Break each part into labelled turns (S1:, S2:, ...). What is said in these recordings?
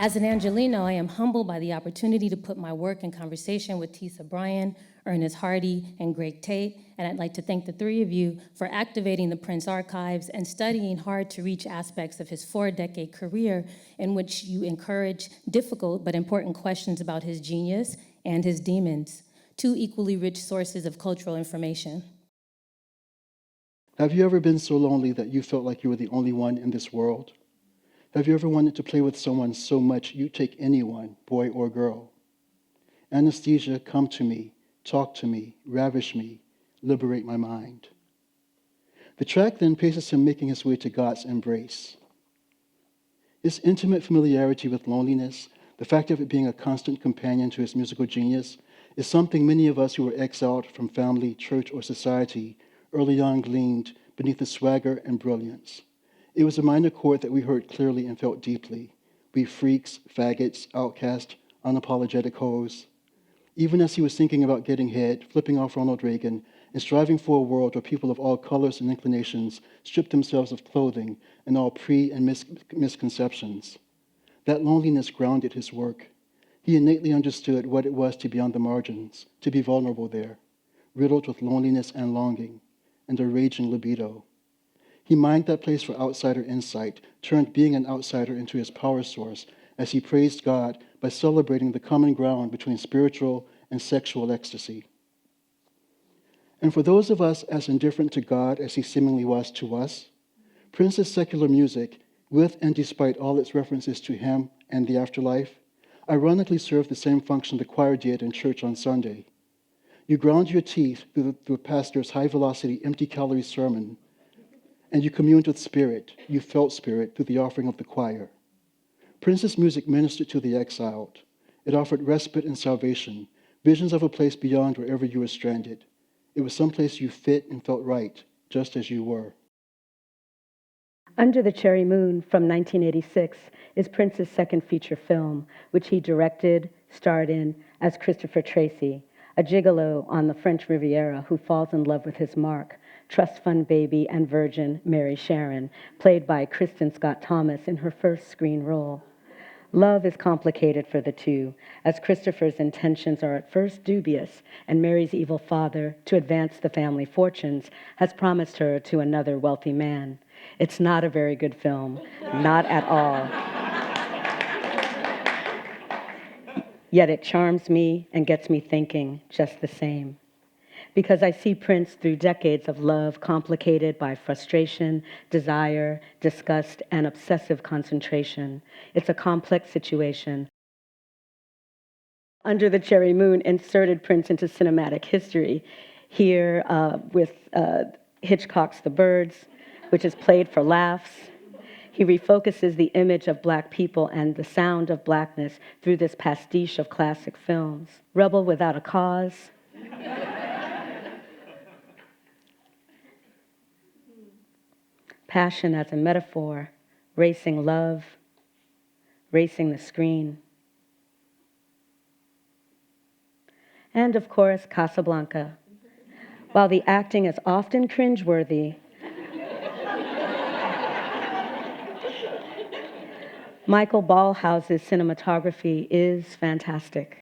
S1: As an Angelino, I am humbled by the opportunity to put my work in conversation with Tisa Bryan, Ernest Hardy, and Greg Tate, and I'd like to thank the three of you for activating the Prince Archives and studying hard to reach aspects of his 4-decade career in which you encourage difficult but important questions about his genius and his demons, two equally rich sources of cultural information.
S2: Have you ever been so lonely that you felt like you were the only one in this world? Have you ever wanted to play with someone so much you'd take anyone, boy or girl? Anesthesia, come to me, talk to me, ravish me, liberate my mind. The track then paces him making his way to God's embrace. His intimate familiarity with loneliness, the fact of it being a constant companion to his musical genius, is something many of us who were exiled from family, church, or society early on gleaned beneath the swagger and brilliance. It was a minor chord that we heard clearly and felt deeply. We freaks, faggots, outcast, unapologetic hoes. Even as he was thinking about getting head, flipping off Ronald Reagan, and striving for a world where people of all colors and inclinations stripped themselves of clothing and all and misconceptions. That loneliness grounded his work. He innately understood what it was to be on the margins, to be vulnerable there, riddled with loneliness and longing, and a raging libido. He mined that place for outsider insight, turned being an outsider into his power source as he praised God by celebrating the common ground between spiritual and sexual ecstasy. And for those of us as indifferent to God as he seemingly was to us, Prince's secular music, with and despite all its references to him and the afterlife, ironically served the same function the choir did in church on Sunday. You ground your teeth through the pastor's high-velocity, empty-calorie sermon, and you communed with spirit, you felt spirit through the offering of the choir. Prince's music ministered to the exiled. It offered respite and salvation, visions of a place beyond wherever you were stranded. It was someplace you fit and felt right, just as you were.
S3: Under the Cherry Moon from 1986 is Prince's second feature film, which he directed, starred in as Christopher Tracy, a gigolo on the French Riviera who falls in love with his mark, trust fund baby and virgin Mary Sharon, played by Kristen Scott Thomas in her first screen role. Love is complicated for the two, as Christopher's intentions are at first dubious, and Mary's evil father, to advance the family fortunes, has promised her to another wealthy man. It's not a very good film, not at all. Yet it charms me and gets me thinking just the same. Because I see Prince through decades of love complicated by frustration, desire, disgust, and obsessive concentration. It's a complex situation. Under the Cherry Moon inserted Prince into cinematic history, here with Hitchcock's The Birds, which is played for laughs. He refocuses the image of Black people and the sound of Blackness through this pastiche of classic films. Rebel Without a Cause. Passion as a metaphor, racing love, racing the screen. And of course, Casablanca. While the acting is often cringeworthy, Michael Ballhaus's cinematography is fantastic.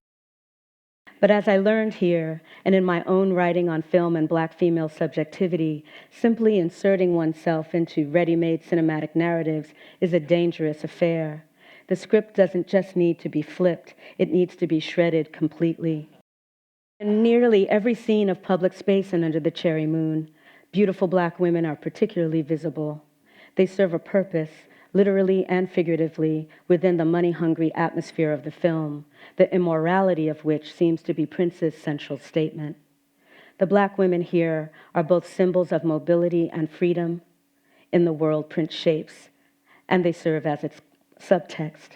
S3: But as I learned here, and in my own writing on film and Black female subjectivity, simply inserting oneself into ready-made cinematic narratives is a dangerous affair. The script doesn't just need to be flipped, it needs to be shredded completely. In nearly every scene of public space and Under the Cherry Moon, beautiful Black women are particularly visible. They serve a purpose, literally and figuratively, within the money-hungry atmosphere of the film, the immorality of which seems to be Prince's central statement. The Black women here are both symbols of mobility and freedom in the world Prince shapes, and they serve as its subtext.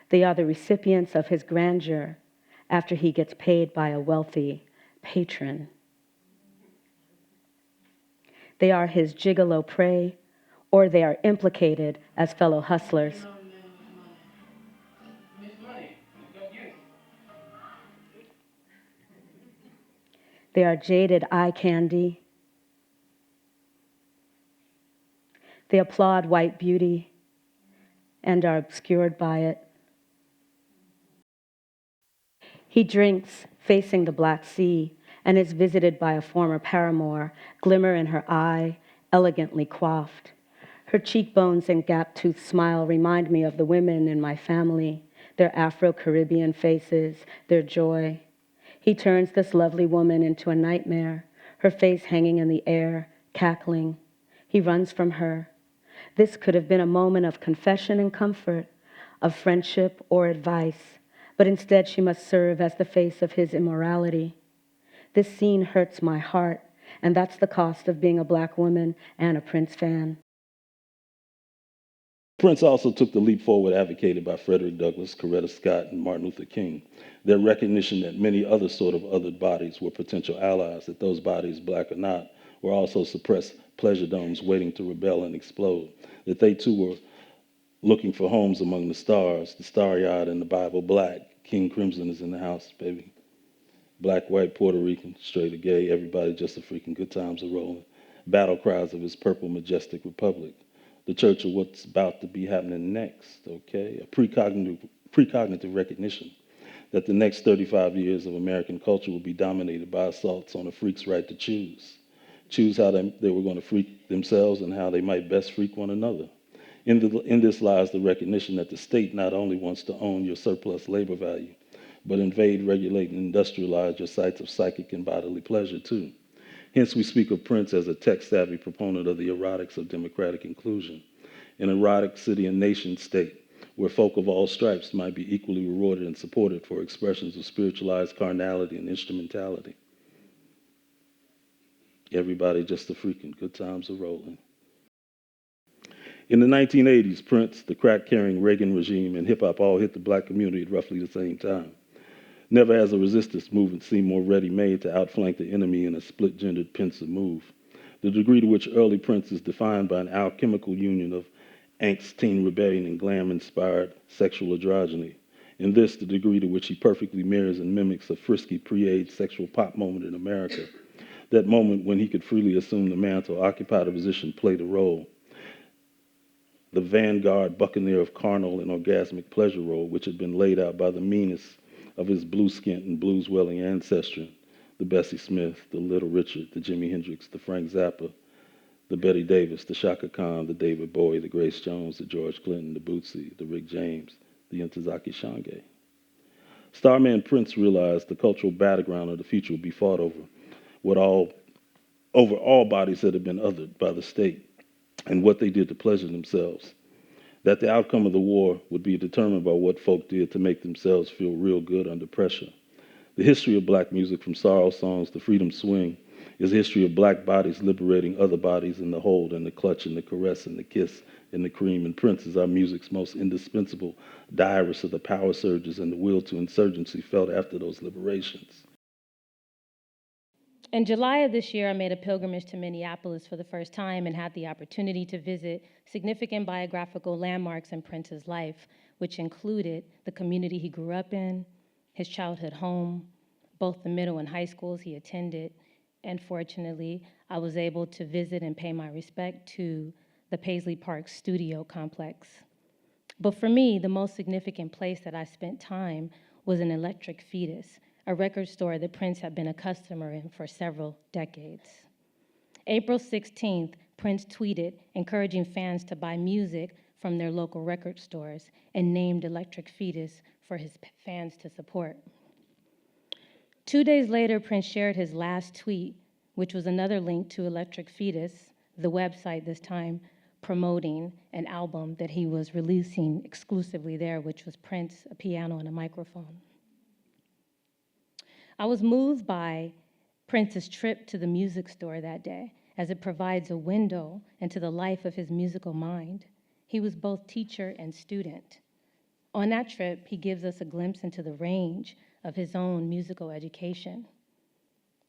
S3: They are the recipients of his grandeur after he gets paid by a wealthy patron. They are his gigolo prey, or they are implicated as fellow hustlers. They are jaded eye candy. They applaud white beauty and are obscured by it. He drinks, facing the Black Sea, and is visited by a former paramour, glimmer in her eye, elegantly coiffed. Her cheekbones and gap-toothed smile remind me of the women in my family, their Afro-Caribbean faces, their joy. He turns this lovely woman into a nightmare, her face hanging in the air, cackling. He runs from her. This could have been a moment of confession and comfort, of friendship or advice, but instead she must serve as the face of his immorality. This scene hurts my heart, and that's the cost of being a Black woman and a Prince fan.
S4: Prince also took the leap forward advocated by Frederick Douglass, Coretta Scott, and Martin Luther King. Their recognition that many other sort of othered bodies were potential allies, that those bodies, Black or not, were also suppressed pleasure domes waiting to rebel and explode, that they too were looking for homes among the stars, the starry-eyed in the Bible Black. King Crimson is in the house, baby. Black, white, Puerto Rican, straight or gay, everybody just a freaking good times are rolling. Battle cries of his purple, majestic republic. The church of what's about to be happening next, okay? A precognitive recognition that the next 35 years of American culture will be dominated by assaults on a freak's right to choose. Choose how they were going to freak themselves and how they might best freak one another. In this lies the recognition that the state not only wants to own your surplus labor value, but invade, regulate, and industrialize your sites of psychic and bodily pleasure too. Hence, we speak of Prince as a tech-savvy proponent of the erotics of democratic inclusion, an erotic city and nation state where folk of all stripes might be equally rewarded and supported for expressions of spiritualized carnality and instrumentality. Everybody just a freaking good times are rolling. In the 1980s, Prince, the crack-carrying Reagan regime, and hip-hop all hit the Black community at roughly the same time. Never has a resistance movement seemed more ready-made to outflank the enemy in a split-gendered pensive move. The degree to which early Prince is defined by an alchemical union of angst, teen rebellion, and glam-inspired sexual androgyny. In this, the degree to which he perfectly mirrors and mimics a frisky pre-AIDS sexual pop moment in America. That moment when he could freely assume the mantle, occupy the position, play the role. The vanguard buccaneer of carnal and orgasmic pleasure role, which had been laid out by the meanest of his blue-skinned and blues-welling ancestry, the Bessie Smith, the Little Richard, the Jimi Hendrix, the Frank Zappa, the Betty Davis, the Shaka Khan, the David Bowie, the Grace Jones, the George Clinton, the Bootsy, the Rick James, the Ntozake Shange. Starman Prince realized the cultural battleground of the future would be fought over all bodies that had been othered by the state and what they did to pleasure themselves. That the outcome of the war would be determined by what folk did to make themselves feel real good under pressure. The history of Black music, from sorrow songs to freedom swing, is a history of Black bodies liberating other bodies in the hold and the clutch and the caress and the kiss and the cream. And Prince is our music's most indispensable diarist of the power surges and the will to insurgency felt after those liberations.
S1: In July of this year, I made a pilgrimage to Minneapolis for the first time and had the opportunity to visit significant biographical landmarks in Prince's life, which included the community he grew up in, his childhood home, both the middle and high schools he attended, and fortunately, I was able to visit and pay my respect to the Paisley Park studio complex. But for me, the most significant place that I spent time was an Electric Fetus, a record store that Prince had been a customer in for several decades. April 16th, Prince tweeted encouraging fans to buy music from their local record stores and named Electric Fetus for his fans to support. 2 days later, Prince shared his last tweet, which was another link to Electric Fetus, the website this time promoting an album that he was releasing exclusively there, which was Prince, a piano and a microphone. I was moved by Prince's trip to the music store that day, as it provides a window into the life of his musical mind. He was both teacher and student. On that trip, he gives us a glimpse into the range of his own musical education.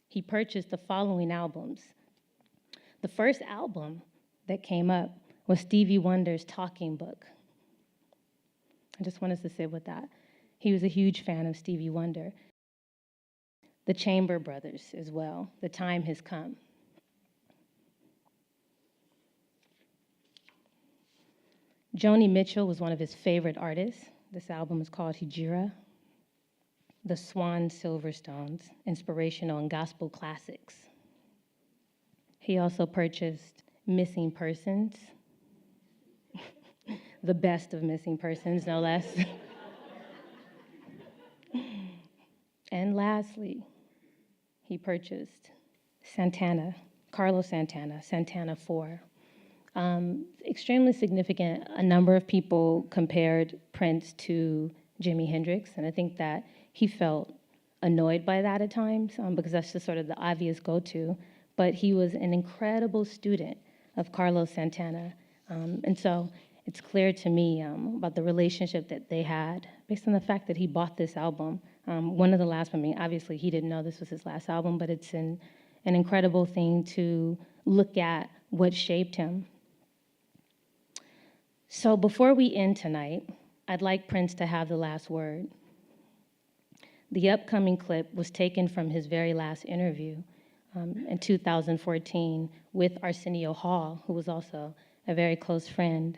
S1: He purchased the following albums. The first album that came up was Stevie Wonder's Talking Book. I just want us to sit with that. He was a huge fan of Stevie Wonder. The Chamber Brothers as well, The Time Has Come. Joni Mitchell was one of his favorite artists. This album is called Hijira. The Swan Silverstones, inspirational and gospel classics. He also purchased Missing Persons, the best of missing persons, no less. And lastly, he purchased Santana, Carlos Santana, Santana 4. Extremely significant. A number of people compared Prince to Jimi Hendrix, and I think that he felt annoyed by that at times because that's just sort of the obvious go-to. But he was an incredible student of Carlos Santana. And so it's clear to me about the relationship that they had based on the fact that he bought this album. One of the last, I mean, obviously he didn't know this was his last album, but it's an incredible thing to look at what shaped him. So before we end tonight, I'd like Prince to have the last word. The upcoming clip was taken from his very last interview in 2014 with Arsenio Hall, who was also a very close friend.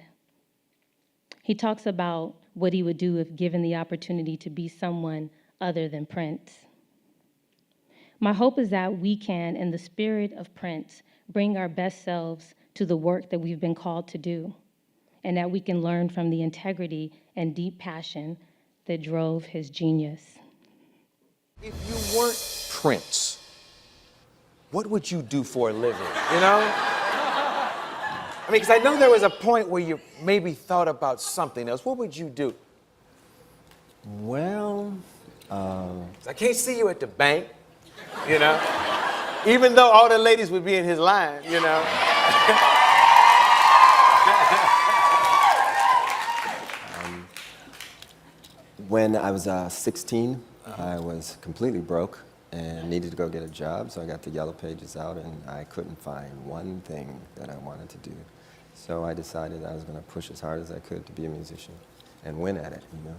S1: He talks about what he would do if given the opportunity to be someone other than Prince. My hope is that we can, in the spirit of Prince, bring our best selves to the work that we've been called to do, and that we can learn from the integrity and deep passion that drove his genius.
S5: If you weren't Prince, what would you do for a living, you know? I mean, because I know there was a point where you maybe thought about something else. What would you do?
S6: Well,
S5: 'Cause I can't see you at the bank, you know? Even though all the ladies would be in his line, you know?
S6: when I was 16, I was completely broke and needed to go get a job, so I got the Yellow Pages out and I couldn't find one thing that I wanted to do. So I decided I was going to push as hard as I could to be a musician and win at it, you know?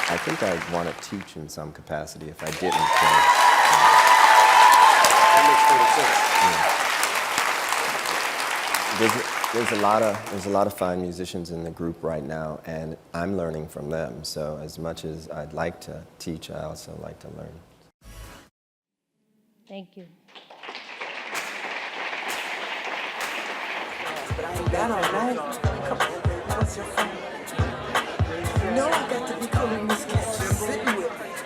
S6: I think I'd want to teach in some capacity if I didn't play.
S5: That makes total sense.
S6: There's a lot of fine musicians in the group right now, and I'm learning from them. So as much as I'd like to teach, I also like to learn.
S1: Thank you.
S7: But I ain't got all night. Come on, baby, what's your phone? You know I got to be cool in this cat she's sitting with.